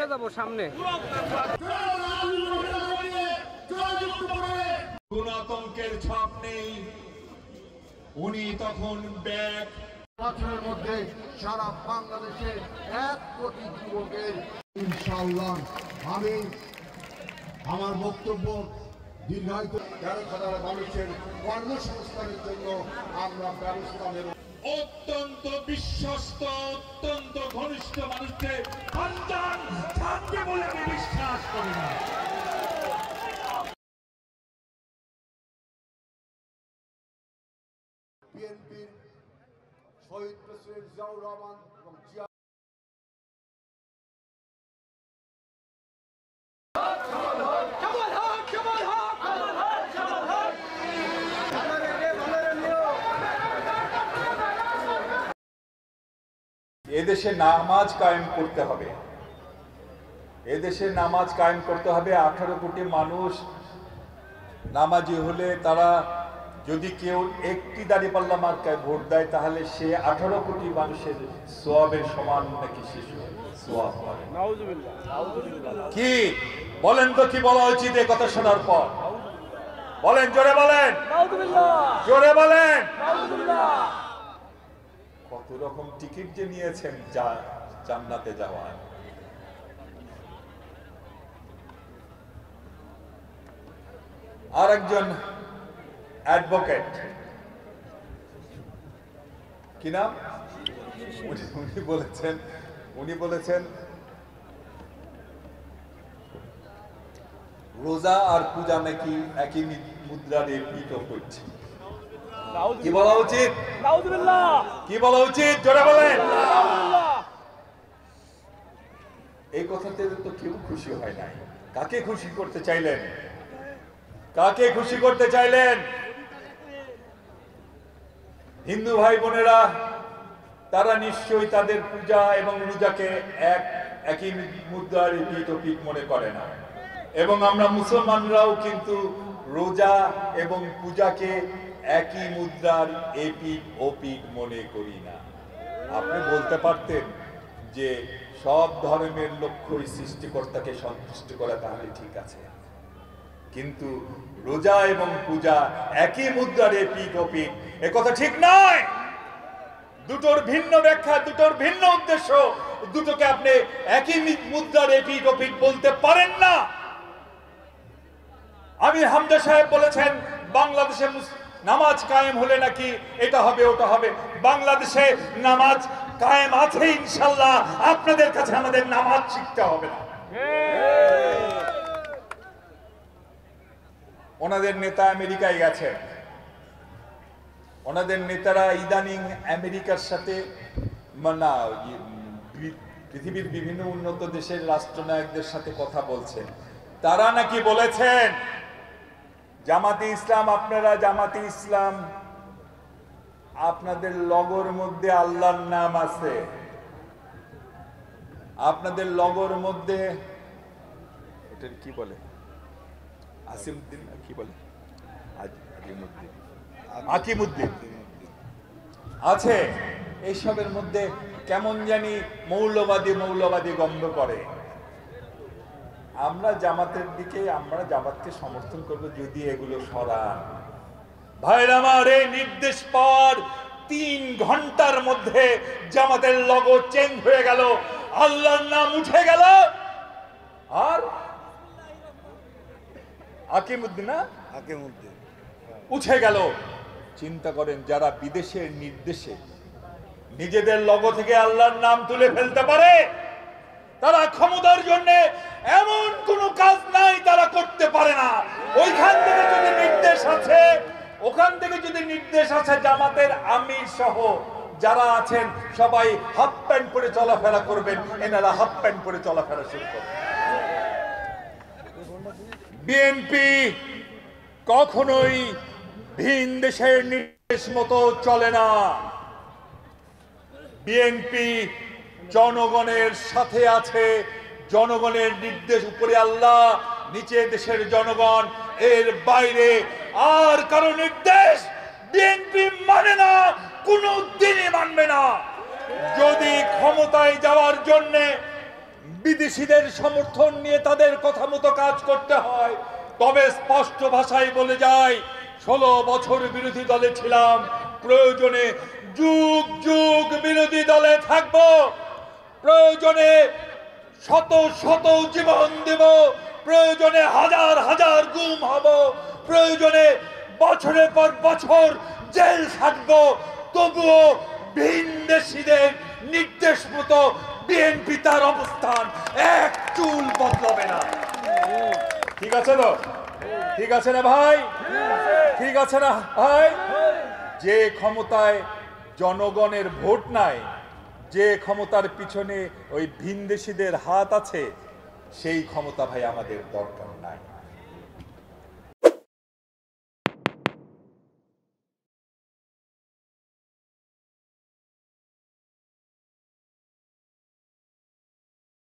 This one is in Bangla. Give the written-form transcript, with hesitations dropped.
হয়ে যাব সামনে। কোন আতঙ্কের ছাপ নেই। উনি তখন ব্যাগ বছরের মধ্যে সারা বাংলাদেশে 1 কোটি যুবকের ইনশাআল্লাহ আমি আমার বক্তব্য দীর্ঘায়িত 11,000 মানুষের কর্মসংস্থানের জন্য আমরা ব্যবস্থা নেব। অত্যন্ত বিশ্বস্ত, অত্যন্ত ঘনিষ্ঠ মানুষদের সন্তান থাকবে বলে আমি বিশ্বাস করি না। বিএনপির শহীদ প্রেসিডেন্ট জিয়াউর রহমান এবং জিয়া এদেশে নামাজ কায়েম করতে হবে। এদেশে নামাজ কায়েম করতে হবে। 18 কোটি মানুষ নামাজি হলে তারা যদি কেউ একটি দাঁড়িপাল্লা মার্কায় ভোট দেয় তাহলে সে 18 কোটি মানুষের সওয়াবের সমান নাকি সে সওয়াব পাবে। কি বলেন তো, কি বলা উচিত এই কথা শোনার পর? বলেন, জোরে বলেন, জোরে বলেন। কত রকম টিকিট যে নিয়েছেন জান্নাতে যাওয়ার। আর একজন অ্যাডভোকেট, কি নাম, উনি বলেছেন রোজা আর পূজা নাকি একই মুদ্রার এপিঠ করছে। কি বলা উচিত? কি বলা উচিত? জোরে বলেন। এই কথাতে তো কেউ খুশি হয় নাই। কাকে খুশি করতে চাইলেন? কাকে খুশি করতে চাইলেন? হিন্দু ভাই বোনেরা তারা নিশ্চয়ই তাদের পূজা এবং রোজাকে একই মুদ্রার এপিঠ ওপিঠ মনে করে না। এবং আমরা মুসলমানরাও কিন্তু রোজা এবং পূজাকে একই মুদ্রার এপিঠ ওপিঠ মনে করি না। আপনি বলতে পারতেন যে সব ধর্মের লক্ষ্যই সৃষ্টিকর্তাকে সন্তুষ্ট করা, তাহলে ঠিক আছে। কিন্তু রোজা এবং পূজা একই মুদ্রার এপিঠ ওপিঠ, এ কথা ঠিক নয়। দুটোর ভিন্ন ব্যাখ্যা, দুটোর ভিন্ন উদ্দেশ্য, দুটোকে আপনি একই মুদ্রার এপিঠ ওপিঠ বলতে পারেন না। আমির হামজা সাহেব বলেছেন বাংলাদেশে নামাজ কায়েম হলে নাকি এটা হবে ওটা হবে। বাংলাদেশে নামাজ কায়েম আছে ইনশাআল্লাহ। আপনাদের কাছে আমাদের নামাজ শিখতে হবে না। ওনাদের নেতা আমেরিকায় গেছে। ওনাদের নেতারা ইদানিং আমেরিকার সাথে না পৃথিবীর বিভিন্ন উন্নত দেশের রাষ্ট্রনায়কদের সাথে কথা বলছেন। তারা নাকি বলেছেন জামাতে ইসলাম, আপনারা জামাতে ইসলাম, আপনাদের লগোর মধ্যে আল্লাহর নাম আছে, আপনাদের লগোর মধ্যে এটা কি বলে, আসিমউদ্দিন কি বলে, আকিমউদ্দিন আছে। এইসবের মধ্যে কেমন জানি মৌলবাদী গন্ধ করে। আমরা জামাতের দিকে, আমরা জামাতকে সমর্থন করব যদি এগুলো সরান। ভাইরা আমার, এই নির্দেশ পাওয়ার 3 ঘন্টার মধ্যে জামাতের লগো চেঞ্জ হয়ে গেল, আল্লাহর নাম উঠে গেল, আর আকিমউদ্দিন উঠে গেল। চিন্তা করেন, যারা বিদেশের নির্দেশে নিজেদের লগো থেকে আল্লাহর নাম তুলে ফেলতে পারে, তারা ক্ষমতার জন্য এমন কোন কাজ নাই তারা করতে পারে না। ওইখান থেকে যদি নির্দেশ আছে, ওখান থেকে যদি নির্দেশ আছে, জামাতের আমির সহ যারা আছেন সবাই হাফ প্যান্ট পরে চলাফেরা করবেন, এনারা হাফ প্যান্ট পরে চলাফেরা শুরু করবেন। বিএনপি কখনোই ভিন দেশের নির্দেশ মতো চলে না। বিএনপি জনগণের সাথে আছে। জনগণের নির্দেশ উপরে আল্লাহ, নিচে দেশের জনগণ, এর বাইরে আর কারো নির্দেশ বিএনপি মানে না, কোনো দিনই মানবে না। যদি ক্ষমতায় যাওয়ার জন্য বিদেশিদের সমর্থন নিয়ে তাদের কথা মতো কাজ করতে হয়, তবে স্পষ্ট ভাষায় বলে যায় 16 বছর বিরোধী দলে ছিলাম, প্রয়োজনে যুগ যুগ বিরোধী দলে থাকব, প্রয়োজনে শত শত জীবন দেব, প্রয়োজনে হাজার হাজার গুম হব, প্রয়োজনে বছরের পর বছর জেল খাটব, তবুও ভিনদেশীদের নির্দেশ মতো বিএনপি তার অবস্থান এক চুল বদলাবে না। ঠিক আছে তো? ঠিক আছে না ভাই? ঠিক আছে না ভাই? যে ক্ষমতায় জনগণের ভোট নাই, যে ক্ষমতার পিছনে ওই ভিনদেশীদের হাত আছে, সেই ক্ষমতা ভাই আমাদের দরকার নাই।